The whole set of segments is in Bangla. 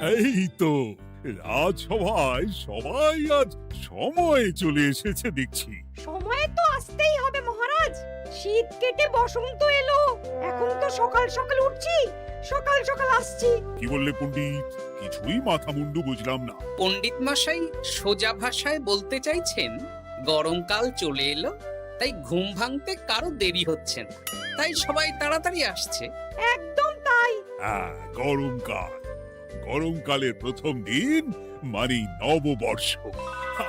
এই তো রাজসভায় সবাই আজ সময়ে চলে এসেছে দেখছি। সময়ে তো আসতেই হবে মহারাজ। শীত কেটে বসন্ত এলো, এখন তো সকাল সকাল উঠছি, সকাল সকাল আসছি। কি বললে পণ্ডিত? কিছুই মাথা মুন্ডু বুঝলাম না। পণ্ডিত মশাই সোজা ভাষায় বলতে চাইছেন গরমকাল চলে এলো, তাই ঘুম ভাঙতে কারো দেরি হচ্ছে না, তাই সবাই তাড়াতাড়ি আসছে। একদম তাই। হ্যাঁ, গরমকাল। গরমকালের প্রথম দিন মানে নববর্ষ,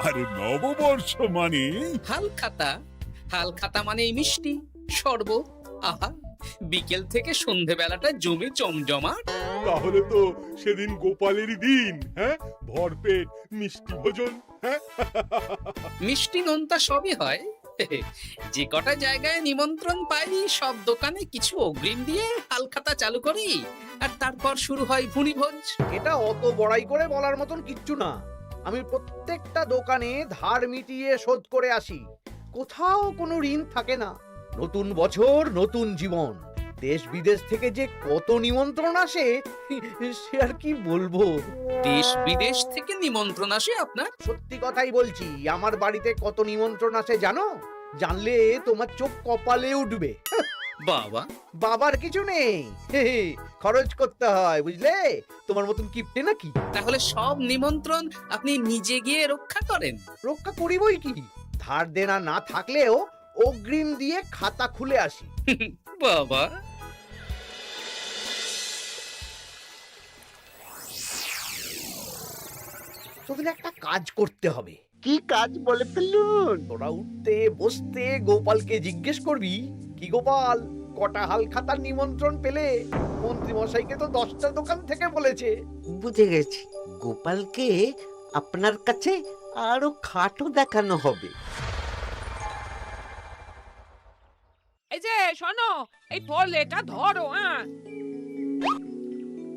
আর নববর্ষ মানে হালখাতা, হালখাতা মানে এই মিষ্টি শরবত। আহা, বিকেল থেকে সন্ধেবেলাটা জমে জমজমাট। তাহলে তো সেদিন গোপালেরই দিন। হ্যাঁ, ভরপেট মিষ্টি ভোজন। হ্যাঁ, মিষ্টি নোনতা সবই হয়। যে কটা জায়গায় নিমন্ত্রণ পাই সব দোকানে কিছু অগ্রিম দিয়ে হালখাতা চালু করি, আর তারপর শুরু হয় ভুনিভোজ। এটা অত বড়াই করে বলার মতন কিচ্ছু না। আমি প্রত্যেকটা দোকানে ধার মিটিয়ে শোধ করে আসি, কোথাও কোনো ঋণ থাকে না। নতুন বছর নতুন জীবন, দেশ বিদেশ থেকে যে কত নিমন্ত্রণ আসে সে আর কি বলবো। দেশ বিদেশ থেকে নিমন্ত্রণ আসে আপনার? সত্যি কথাই বলছি, আমার বাড়িতে কত নিমন্ত্রণ আসে জানো? জানলে তোমার চোখ কপালে উঠবে। বাবা, বাবার কিছু নেই, খরচ করতে হয় বুঝলে। তোমার মতন কিপটে নাকি? তাহলে সব নিমন্ত্রণ আপনি নিজে গিয়ে রক্ষা করেন? রক্ষা করিবই কি, ধার দেনা না থাকলেও অগ্রিম দিয়ে খাতা খুলে আসি। বাবা, তোদের একটা কাজ করতে হবে। কি কাজ বলে ফেলুন? তোরা উঠতে বসতে গোপালকে জিজ্ঞেস করবি, কি গোপাল, কটা হাল খাতার নিমন্ত্রণ পেলে? মন্ত্রী মশাইকে তো 10টা দোকান থেকে বলেছে। বুঝে গেছি, গোপালকে আপনার কাছে আরো খাটো দেখানো হবে। এই যে শোনো, এই থলেটা ধরো। হ্যাঁ,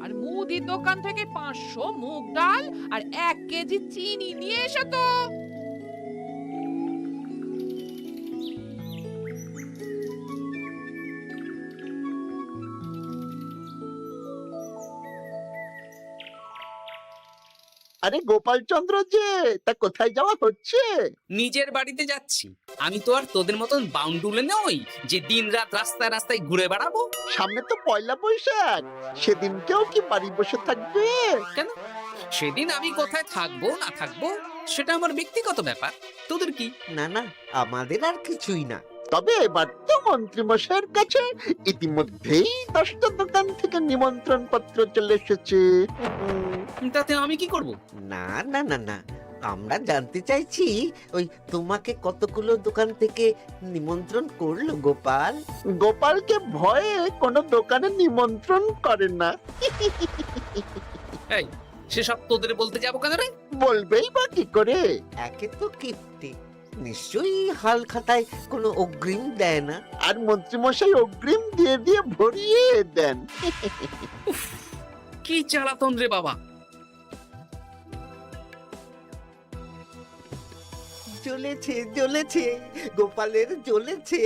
আর মুদির দোকান থেকে 500 মুগ ডাল আর 1 কেজি চিনি নিয়ে এসো তো। আরে গোপাল চন্দ্র যে, তা কোথায় যাওয়া হচ্ছে? নিজের বাড়িতে যাচ্ছি। আমি তো আর তোদের মতন বাউন্ডুলে নই যে দিন রাত রাস্তায় রাস্তায় ঘুরে বেড়াবো। সামনে তো পয়লা বৈশাখ, সেদিন কেউ কি বাড়ি বসে থাকবে? কেন? সেদিন আমি কোথায় থাকবো না থাকবো সেটা আমার ব্যক্তিগত ব্যাপার, তোদের কি? না না, আমাদের আর কিছুই না। তবে এবার তো মন্ত্রী মশাইয়ের কাছে ইতিমধ্যেই 10টা দোকান থেকে নিমন্ত্রণ পত্র চলে এসেছে। তাতে আমি কি করব? না না না না, আমরা জানতে চাইছি ওই তোমাকে কতগুলো দোকান থেকে নিমন্ত্রণ করলো গোপাল? গোপালকে ভয়ে কোনো দোকানে নিমন্ত্রণ করে না। এই, সেসব তোদের বলতে যাবো কেন রে? বলবেই বা কি করে? একে তো কিপ্টে, নিশ্চয়ই হাল খাতায় কোনো অগ্রিম দেয় না, আর মন্ত্রীমশাই অগ্রিম দিয়ে দিয়ে ভরিয়ে দেন। কি জ্বালাতন রে বাবা। জ্বলেছে জ্বলেছে, গোপালের জ্বলেছে।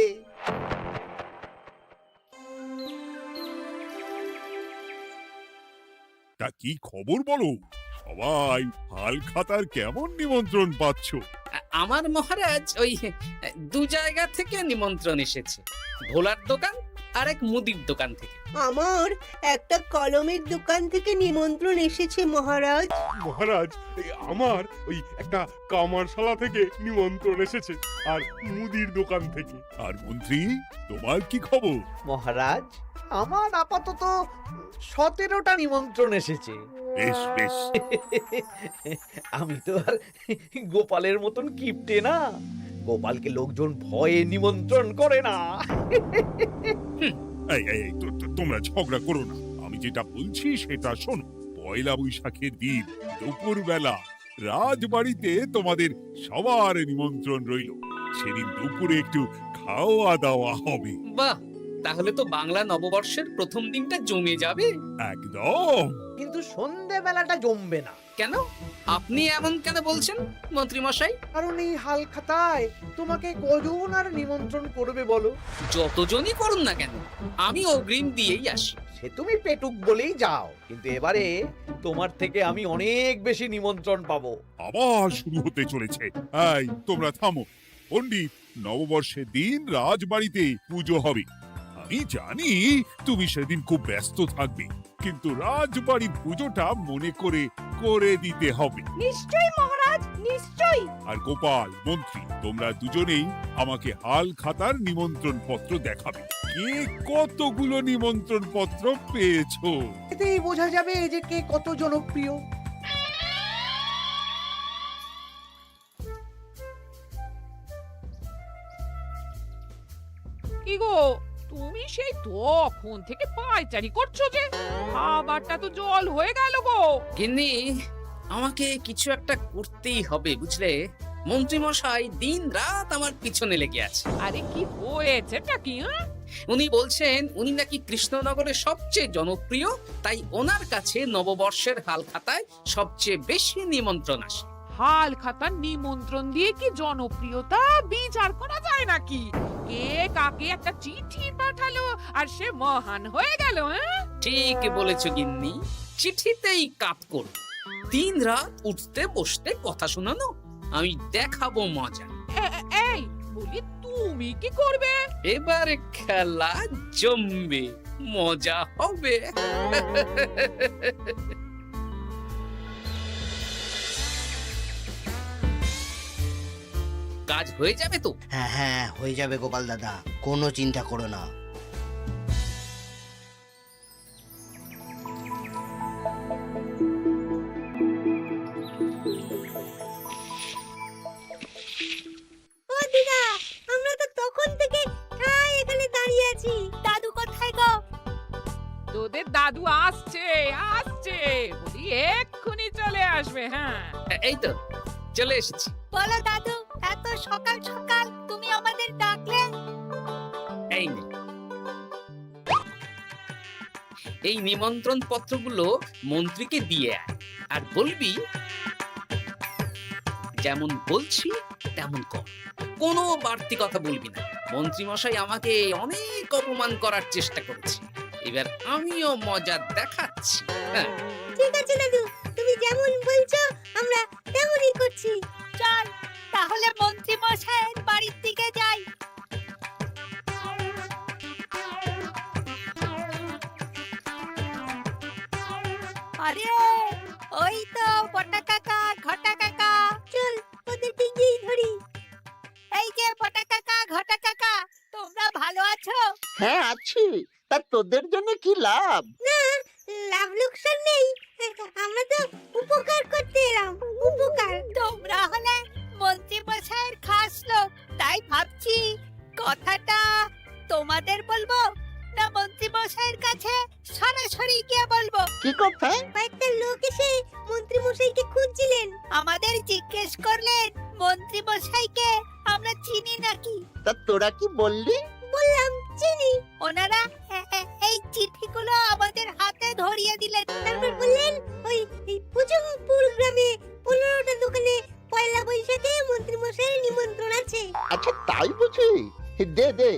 তা কি খবর বলো? সবাই হালখাতার কেমন নিমন্ত্রণ পাচ্ছ? আমার মহারাজ ওই 2 জায়গা থেকে নিমন্ত্রণ এসেছে, ভোলার দোকান আর এক মুদির দোকান থেকে। আমার একটা কলমের দোকান থেকে নিমন্ত্রণ এসেছে মহারাজ। মহারাজ, আমার ওই একটা কামারশালা থেকে নিমন্ত্রণ এসেছে, আর মুদির দোকান থেকে। আর মন্ত্রী, তোমার কি খবর? মহারাজ, আমার আপাতত 17টা নিমন্ত্রণ এসেছে। বেশ বেশ। আমি তো আর গোপালের মতন কিপটে না, গোপালকে লোকজন ভয়ে নিমন্ত্রণ করে না। এই এই এই, তোমরা ঝগড়া করো না, আমি যেটা বলছি সেটা শোনো। পয়লা বৈশাখের দিন দুপুরবেলা রাজবাড়িতে তোমাদের সবার নিমন্ত্রণ রইল। সেদিন দুপুরে একটু খাওয়া দাওয়া হবে। বাহ, তাহলে তো বাংলা নববর্ষের প্রথম দিনটা জমে যাবে। একদম। কিন্তু সন্ধেবেলাটা জমবে না। কেন? আপনি এমন কেন বলছেন মন্ত্রী মশাই? কারণ এই হাল খাতায় তোমাকে কজন আর নিমন্ত্রণ করবে বলো? যতজনই করুন না কেন, আমি অগ্রিম দিয়েই আসি। সে তুমি পেটুক বলেই যাও, কিন্তু এবারে তোমার থেকে আমি অনেক বেশি নিমন্ত্রণ পাবো। আবার শুরু হতে চলেছে। এই তোমরা থামো। পণ্ডিত, নববর্ষের দিন রাজবাড়িতে পুজো হবে। আমি জানি তুমি সেদিন খুব ব্যস্ত থাকবে, কিন্তু রাজবাড়ির পুজোটা মনে করে করে দিতে হবে। নিশ্চয়ই মহারাজ, নিশ্চয়ই। আর গোপাল, মন্ত্রী, তোমরা দুজনেই আমাকে হাল খাতার নিমন্ত্রণ পত্র দেখাবে। কে কতগুলো নিমন্ত্রণ পত্র পেয়েছো? এতেই বোঝা যাবে যে কে কত জনপ্রিয়। কি গো, তুমি সেই তখন থেকে পায়চারি করছো যে? খাবারটা তো জল হয়ে গেল গো। গিন্নি, আমাকে কিছু একটা করতেই হবে বুঝলে। মন্ত্রী মশাই দিন রাত আমার পিছনে লেগে আছে। আরে কি হয়েছেটা কি? হ্যাঁ, উনি বলছেন উনি নাকি কৃষ্ণনগরের সবচেয়ে জনপ্রিয়, তাই ওনার কাছে নববর্ষের হাল খাতায় সবচেয়ে বেশি নিমন্ত্রণ আসে। হাল খাতার নিমন্ত্রণ দিয়ে কি জনপ্রিয়তা বিচার করা যায় নাকি? কে কাকে একটা চিঠি পাঠালো আর সে মহান হয়ে গেল? হ্যাঁ, ঠিক বলেছো গিন্নি, চিঠিতেই কাপ করো। দিন রাত উঠতে বসতে কথা শোনানো, আমি দেখাবো মজা। এই বলি, তুমি কি করবে? এবার খেলা জমবে, মজা হবে। কাজ হয়ে যাবে তো? হ্যাঁ হ্যাঁ, হয়ে যাবে গোপাল দাদা, কোনো চিন্তা করো না। ও দিদা, আমরা তো তখন থেকে ঠায় এখানে দাঁড়িয়ে আছি। দাদু কোথায় গো? তোদের দাদু আসছে আসছে, বলি এক্ষুনি চলে আসবে। হ্যাঁ, এই তো চলে এসেছি। বলো দাদু, এত সকাল সকাল তুমি আমাদের ডাকলে? এই নে। এই নিমন্ত্রণ পত্রগুলো মন্ত্রীকে দিয়ে আয়, আর বলবি যেমন বলছি তেমন কর, কোনো বাড়তি কথা বলবি না। মন্ত্রী মশাই আমাকে অনেক অপমান করার চেষ্টা করেছে, এবার আমিও মজা দেখাচ্ছি। হ্যাঁ, ঠিক আছে দাদু, তুমি যেমন বলছো আমরা তেমনই করছি। চল তাহলে মন্ত্রী মশাইয়ের বাড়ির দিকে যাই। আরে ওই তো বটা কাকা, ঘটা কাকা, চল ওদেরকে গিয়ে ধরি। এই যে বটা কাকা, ঘটা কাকা, তোমরা ভালো আছো? হ্যাঁ আছি, তা তোদের জন্য কি লাভ? না, লাভ লোকসান নেই, আমরা তো উপকার করতে এলাম। উপকার? তোমরা হলে মন্ত্রী মশাইয়ের খাস লোক, তাই ভাবছি কথাটা তোমাদের বলবো না মন্ত্রী মশাইয়ের কাছে সরাসরি গিয়ে বলবো। কি কথা? কয়েকটা লোক এসে মন্ত্রী মশাইকে খুঁজছিলেন, আমাদের জিজ্ঞেস করলেন মন্ত্রী মশাইকে আমরা চিনি নাকি। তা তোরা কি বললি? বললাম চিনি। ওনারা এই চিঠিগুলো আমাদের হাতে ধরিয়ে দিলেন, তারপর বললেন ওই পুজংপুর গ্রামে 15টা দোকানে পয়লা বৈশাখে মন্ত্রী মশাইয়ের নিমন্ত্রণ আছে। আচ্ছা তাই বুঝি? দে দে,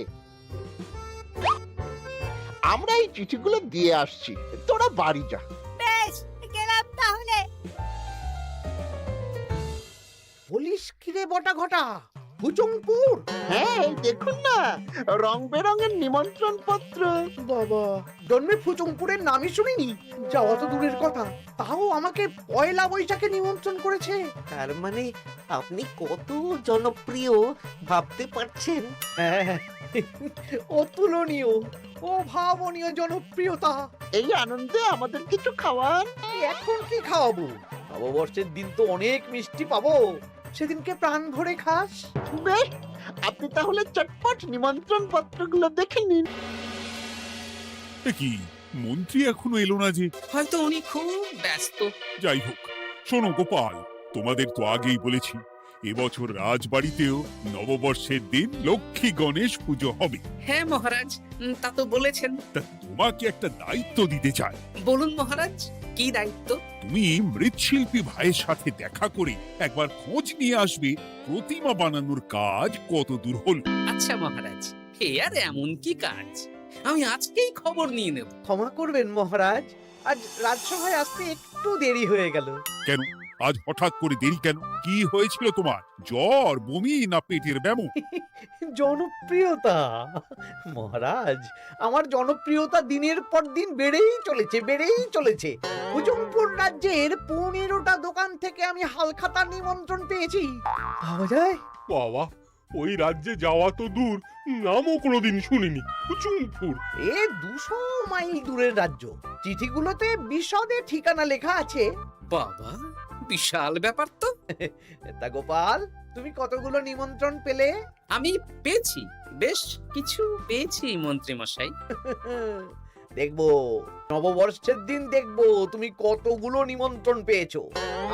আমরা এই চিঠিগুলো দিয়ে আসছি, তোরা বাড়ি যা। বেশ, গেলাম তাহলে। বলিস কিরে বটা ঘটা, ভুজংপুর? হ্যাঁ এই দেখুন না, রং বেরঙের নিমন্ত্রণ পত্র। বাবা, জন্মে ফুচুংপুরের নামই শুনিনি, যাওয়া তো দূরের কথা, তাও আমাকে পয়লা বৈশাখে নিমন্ত্রণ করেছে। তার মানে আপনি কত জনপ্রিয় ভাবতে পারছেন? হ্যাঁ, অতুলনীয়, অভাবনীয় জনপ্রিয়তা। এই আনন্দে আমাদের কিছু খাওয়ান। এখন কি খাওয়াবো? নববর্ষের দিন তো অনেক মিষ্টি পাবো, সেদিনকে প্রাণ ভরে খাস। বেশ, আপনি তাহলে চটপট নিমন্ত্রণ পত্রগুলো দেখে নিন। এ কি, মন্ত্রী এখনো এলো না যে? হয়তো উনি খুব ব্যস্ত। যাই হোক, শোনো গোপাল, তোমাদের তো আগেই বলেছি এবছর রাজবাড়িতেও নববর্ষের দিন লক্ষ্মী গণেশ পুজো হবে। হ্যাঁ মহারাজ, তা তো বলেছেন। তা তোমাকে একটা দায়িত্ব দিতে চাই। বলুন মহারাজ, কি দায়িত্ব? তুমি মৃৎশিল্পী ভাইয়ের সাথে দেখা করে একবার খোঁজ নিয়ে আসবে প্রতিমা বানানোর কাজ কত দূর হলো। আচ্ছা মহারাজ, এ আর এমন কি কাজ, আমি আজকেই খবর নিয়ে নেব। ক্ষমা করবেন মহারাজ, আজ রাজসভায় আসতে একটু দেরি হয়ে গেল। কেন আজ হঠাৎ করে দেরি কেন? কি হয়েছিল তোমার? জ্বর, বমি না পেটের ব্যামো? জনপ্রিয়তা মহারাজ, আমার জনপ্রিয়তা দিনের পর দিন বেড়েই চলেছে। হুজুমপুর রাজ্যের 15টা দোকান থেকে আমি হালখাতার নিমন্ত্রণ পেয়েছি। ভাবা যায়? বাবা, ওই রাজ্যে যাওয়া তো দূর, নামও কোনোদিন শুনিনি। হুজুমপুর। এ 200 মাইল দূরের রাজ্য। চিঠিগুলোতে বিশদে ঠিকানা লেখা আছে। বাবা, বিশাল ব্যাপার তো। তা গোপাল, তুমি কতগুলো নিমন্ত্রণ পেলে? আমি পেয়েছি, বেশ কিছু পেয়েছি মন্ত্রী মশাই। দেখবো নববর্ষের দিন দেখবো তুমি কতগুলো নিমন্ত্রণ পেয়েছো।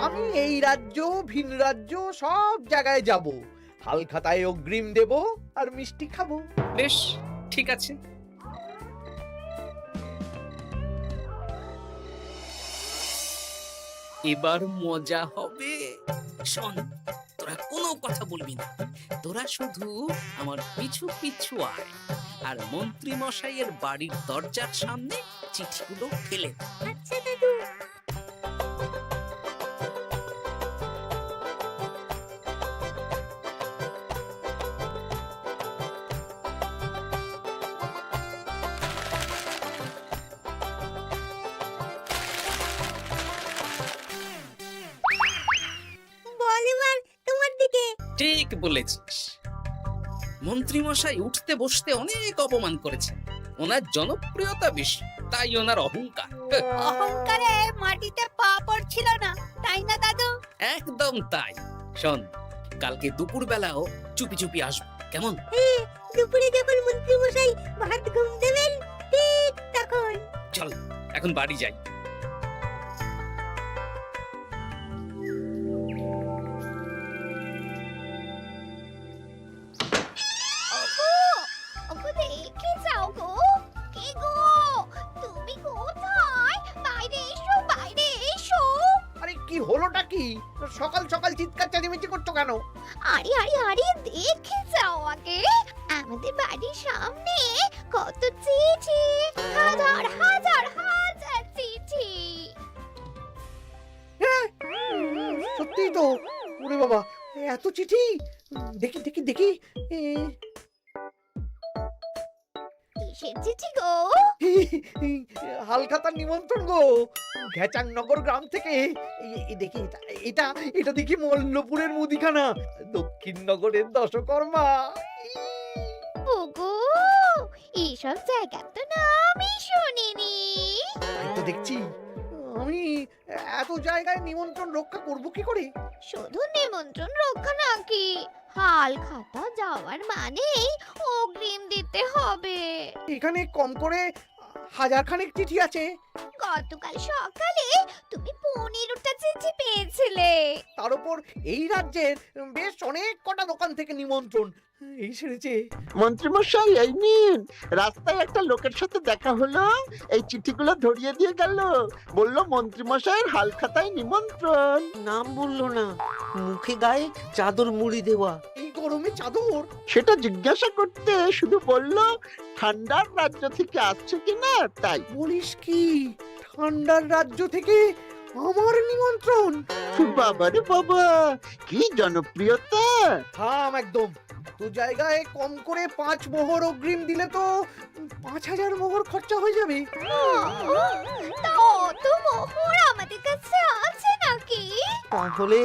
আমি এই রাজ্য ভিন রাজ্য সব জায়গায় যাব, হালখাতায় অগ্রিম দেব আর মিষ্টি খাবো। বেশ, ঠিক আছে। এবার মজা হবে। শোন, তোরা কোনো কথা বলবি না, তোরা শুধু আমার পিছু পিছু আয় আর মন্ত্রী মশাইয়ের বাড়ির দরজার সামনে চিঠিগুলো ফেলে দে। আচ্ছা দাদু। বল এবার তোমার দিকে। ঠিক বলেছিস, মন্ত্রী মশাই উঠতে বসতে অনেক অপমান করেছেন। ওনার জনপ্রিয়তা বেশি, তাই ওনার অহংকার। অহংকারে মাটিতে পা পড়ছিল না, তাই না দাদু? একদম তাই। শোন, কালকে দুপুর বেলাও চুপি চুপি আসবো, কেমন? দুপুরে যখন মন্ত্রী মশাই ভাত ঘুম দেবেন ঠিক তখন। চল এখন বাড়ি যাই। ওগো দেখে যাও গো। কে গো? তুমি কোথায়? বাইরে এসো। আরে কি হলোটা কি? সকাল সকাল চিৎকার চেঁচামেচি করছো কেন? আরে দেখে যাও আগে। আমাদের বাড়ির সামনে কত চিঠি, হাজার চিঠি। সত্যিই তো। ওরে বাবা, এত চিঠি! দেখি কিসের চিঠি গো? হালখাতার নিমন্ত্রণ গো, ঘেচাংনগর গ্রাম থেকে। দেখি এটা দেখি মল্লপুরের মুদিখানা, দক্ষিণনগরের দশকর্মা। ওগো, এইসব জায়গা তো নামই শুনিনি। তাই তো দেখছি। আমি এত জায়গায় নিমন্ত্রণ রক্ষা করব কি করে? শুধু নিমন্ত্রণ রক্ষা নাকি, হালখাতা যাওয়ার মানেই অগ্রিম দিতে হবে। এখানে কম করে 1000 খানেক চিঠি আছে। গতকাল সকালে তুমি 15টা চিঠি পেয়েছিলে। তার উপর এই রাজ্যের বেশ অনেক কটা দোকান থেকে নিমন্ত্রণ এই সেরেছে। মন্ত্রীমশাই এই নিন, রাস্তায় একটা লোকের সাথে দেখা হলো, এই চিঠিগুলো ধরিয়ে দিয়ে গেল, বলল মন্ত্রীমশাইয়ের হালখাতায় নিমন্ত্রণ। নাম বললো না, মুখে গায়ে চাদর মুড়ি দেওয়া। এই গরমে চাদর? সেটা জিজ্ঞাসা করতে শুধু বলল ঠান্ডার রাজ্য থেকে আসছে কিনা তাই। বলিস কি? ঠান্ডার রাজ্য থেকে আমার নিমন্ত্রণ? বাবারে বাবা, কি জনপ্রিয়তা! থাম একদম। তো জায়গায় কম করে 5 মোহর অগ্রিম দিলে তো 5000 মোহর খরচা হয়ে যাবে। তা অত মোহর আমাদের কাছে আছে নাকি? তাহলে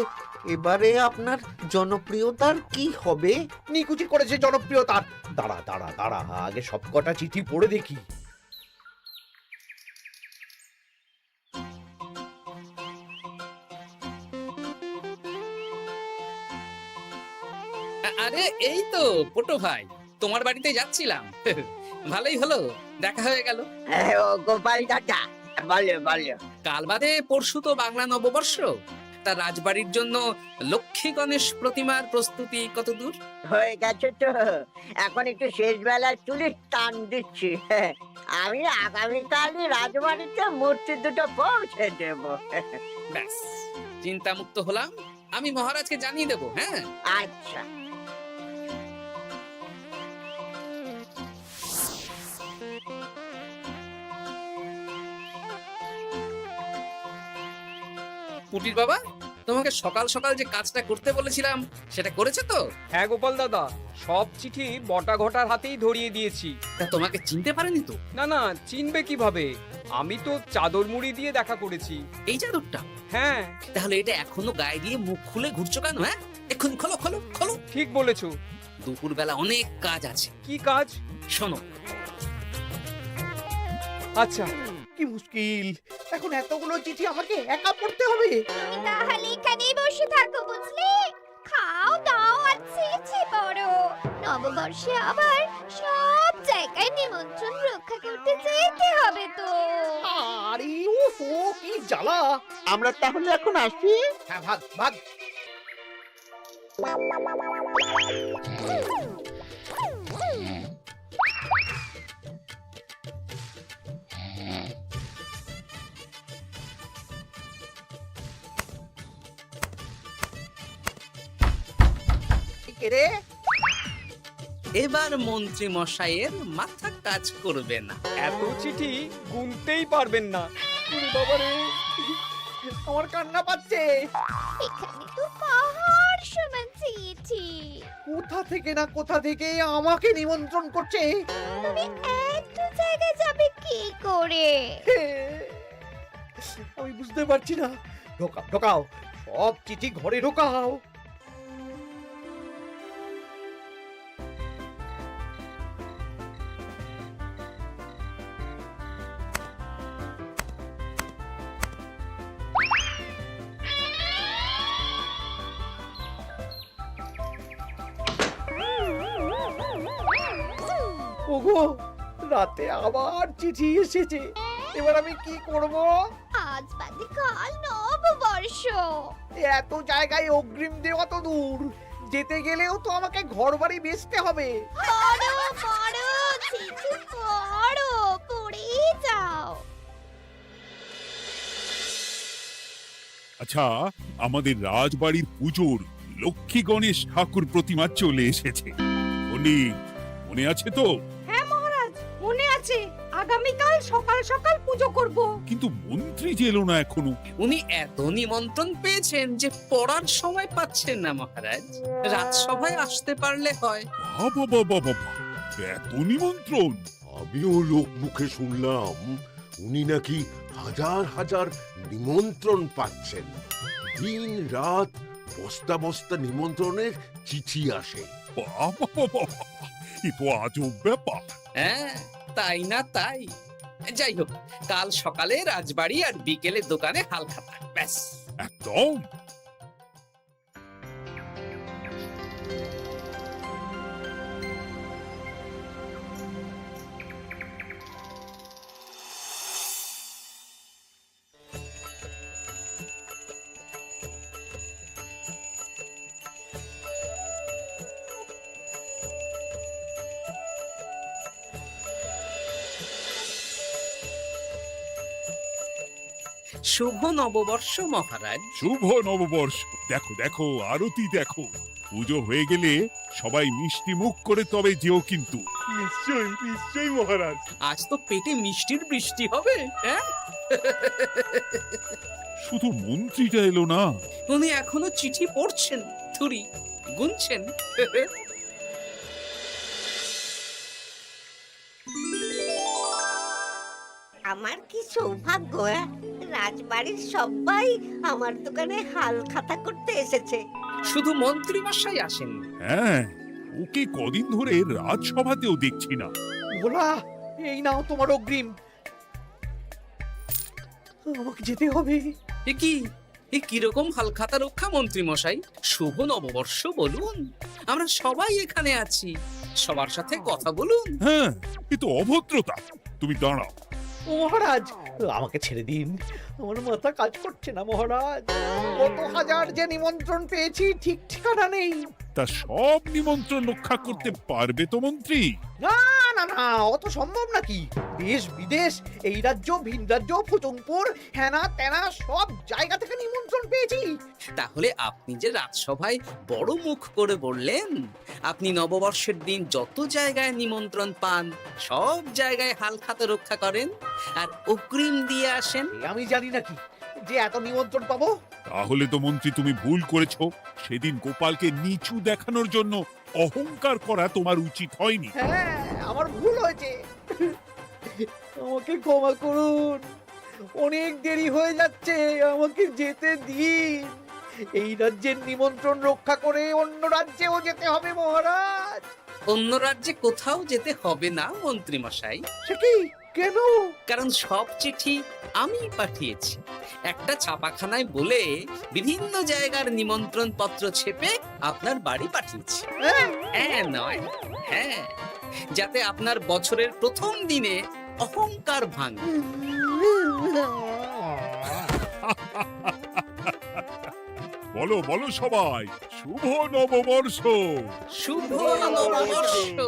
এবারে আপনার জনপ্রিয়তার কি হবে? নিকুচি করেছে জনপ্রিয়তার। দাঁড়া, আগে সব কটা চিঠি পড়ে দেখি। আরে এই তো পটু ভাই, তোমার বাড়িতে যাচ্ছিলাম। ভালোই হলো, দেখা হয়ে গেল। গোপাল দাদা, বলো। কাল বাদে পরশু তো বাংলা নববর্ষ, তা রাজবাড়ির জন্য লক্ষ্মী গণেশ প্রতিমার প্রস্তুতি কত দূর? হয়ে গেছে তো, এখন একটু শেষ বেলার চুলির টান দিচ্ছি। আমি আগামীকালই রাজবাড়িতে মূর্তি দুটো পৌঁছে দেব। ব্যাস, চিন্তামুক্ত হলাম। আমি মহারাজকে জানিয়ে দেবো। হ্যাঁ, আচ্ছা। পুটির বাবা, তোমাকে সকাল সকাল যে কাজটা করতে বলেছিলাম সেটা করেছে তো? হ্যাঁ গোপাল দাদা, সব চিঠি বটা ঘটার হাতেই ধরিয়ে দিয়েছি। তা তোমাকে চিনতে পারেনি তো? না না, চিনবে কিভাবে? আমি তো চাদর মুড়ি দিয়ে দেখা করেছি। এই চাদরটা? হ্যাঁ, তাহলে এটা এখনো গায়ে দিয়ে মুখ খুলে ঘুরছো কেন? হ্যাঁ, এক্ষুনি খোলো খোলো খোলো। ঠিক বলেছো। দুপুরবেলা অনেক কাজ আছে। কি কাজ? শোনো, আচ্ছা। কি মুশকিল, এখন এতগুলো চিঠি আমাকে একা পড়তে হবে। তাহলে এখানেই বসে থাকো, বুঝলে? খাও দাও আর চিঠি পড়ো। নববর্ষে আবার সব জায়গায় নিমন্ত্রণ রক্ষা করতে যেতে হবে তো। আরে ওফো, কি জ্বালা। আমরা তাহলে এখন আসি। হ্যাঁ, ভাগ ভাগ। কে রে? এবার মন্ত্রী মশাইয়ের মাথা কাজ করবে না। এত চিঠি গুনতেই পারবেন না। ওরে বাবারে, আমার কান্না পাচ্ছে। এখানে তো পাহাড় সমান চিঠি। কোথা থেকে না কোথা থেকে আমাকে নিমন্ত্রণ করছে। তুমি এত জায়গায় যাবে কি করে? আমি বুঝতে পারছি না। ঢোকাও ঢোকাও, সব চিঠি ঘরে ঢোকাও। ওগো, রাতে আবার চিঠি এসেছে। এবার আমি কি করব? আজ বাদে কাল নববর্ষ। এত জায়গায় অগ্রিম দেওয়া তো দূর, যেতে গেলেও তো আমাকে ঘর বাড়ি বেচতে হবে। পড়ো পড়ো, চিঠি পড়ো, পড়েই যাও। আচ্ছা, আমাদের রাজবাড়ির পুজোর লক্ষ্মী গণেশ ঠাকুর প্রতিমা চলে এসেছে। মনে আছে তো? হ্যাঁ মহারাজ, মনে আছে। আগামীকাল সকাল সকাল পুজো করব। কিন্তু মন্ত্রী যে এলো না এখনো। উনি এত নিমন্ত্রণ পেয়েছেন যে পড়ার সময় পাচ্ছেন না মহারাজ। রাজসভায় আসতে পারলে হয়। বাবা বাবা বাবা, এত নিমন্ত্রণ! আমিও লোক মুখে শুনলাম উনি নাকি হাজার হাজার নিমন্ত্রণ পাচ্ছেন। দিন রাত বস্তা বস্তা নিমন্ত্রণের চিঠি আসে। বাবা বাবা, এ তো আজব ব্যাপার। হ্যাঁ, তাই না তাই। যাই হোক, কাল সকালে রাজবাড়ি আর বিকেলে দোকানে হালখাতা। ব্যাস, একদম। শুভ নববর্ষ মহারাজ। শুভ নববর্ষ। দেখো দেখো, আরতি দেখো। পুজো হয়ে গেলে সবাই মিষ্টি মুখ করে তবে যেও কিন্তু। নিশ্চয়ই নিশ্চয়ই মহারাজ। আজ তো পেটে মিষ্টির বৃষ্টি হবে। হ্যাঁ, শুধু মন্ত্রীটা এলো না। উনি এখনো চিঠি পড়ছেন, থুরি গুনছেন। আমার কি সৌভাগ্য! রাজবাড়ির সবাই আমার দোকানে হাল খাতা করতে এসেছে। শুধু মন্ত্রী মশাই আসেন। হ্যাঁ, ওকে কদিন ধরে রাজসভাতেও দেখছি না। ভোলা, এই নাও তোমার অগ্রিম। আমাকে যেতে হবে। এ কিরকম হালখাতা রক্ষা মন্ত্রী মশাই? শুভ নববর্ষ বলুন, আমরা সবাই এখানে আছি। সবার সাথে কথা বলুন। হ্যাঁ, এ তো অভদ্রতা। তুমি দাঁড়াও। মহারাজ, আমাকে ছেড়ে দিন, আমার মাথা কাজ করছে না মহারাজ। কত হাজার যে নিমন্ত্রণ পেয়েছি ঠিক ঠিকানা নেই। তা সব নিমন্ত্রণ রক্ষা করতে পারবে তো মন্ত্রী? না না না, অত সম্ভব নাকি? দেশ বিদেশ, এই রাজ্য ভিন রাজ্য, ফুচুংপুর, হ্যানা ত্যানা সব জায়গা থেকে নিমন্ত্রণ পেয়েছি। তাহলে আপনি যে রাজসভায় বড় মুখ করে বললেন আপনি নববর্ষের দিন যত জায়গায় নিমন্ত্রণ পান সব জায়গায় হালখাতা রক্ষা করেন আর অগ্রিম দিয়ে আসেন। এ আমি জানি নাকি যে এত নিমন্ত্রণ পাবো? তাহলে তো মন্ত্রী তুমি ভুল করেছো। সেদিন গোপালকে নিচু দেখানোর জন্য অহংকার করা তোমার উচিত হয়নি। হ্যাঁ, আমার ভুল হয়েছে, আমাকে ক্ষমা করুন। অনেক দেরি হয়ে যাচ্ছে, আমাকে যেতে দিন। এই রাজ্যের নিমন্ত্রণ রক্ষা করে অন্য রাজ্যেও যেতে হবে মহারাজ। অন্য রাজ্যে কোথাও যেতে হবে না মন্ত্রী মশাই, সে কি? কেন? কারণ সব চিঠি আমি পাঠিয়েছি। একটা ছাপাখানায় বলে বিভিন্ন জায়গার নিমন্ত্রণ পত্র ছেপে আপনার বাড়ি পাঠিয়েছি। হ্যাঁ? হ্যাঁ নয় হ্যাঁ, যাতে আপনার বছরের প্রথম দিনে অহংকার ভাঙে। বলো বলো সবাই, শুভ নববর্ষ। শুভ নববর্ষ।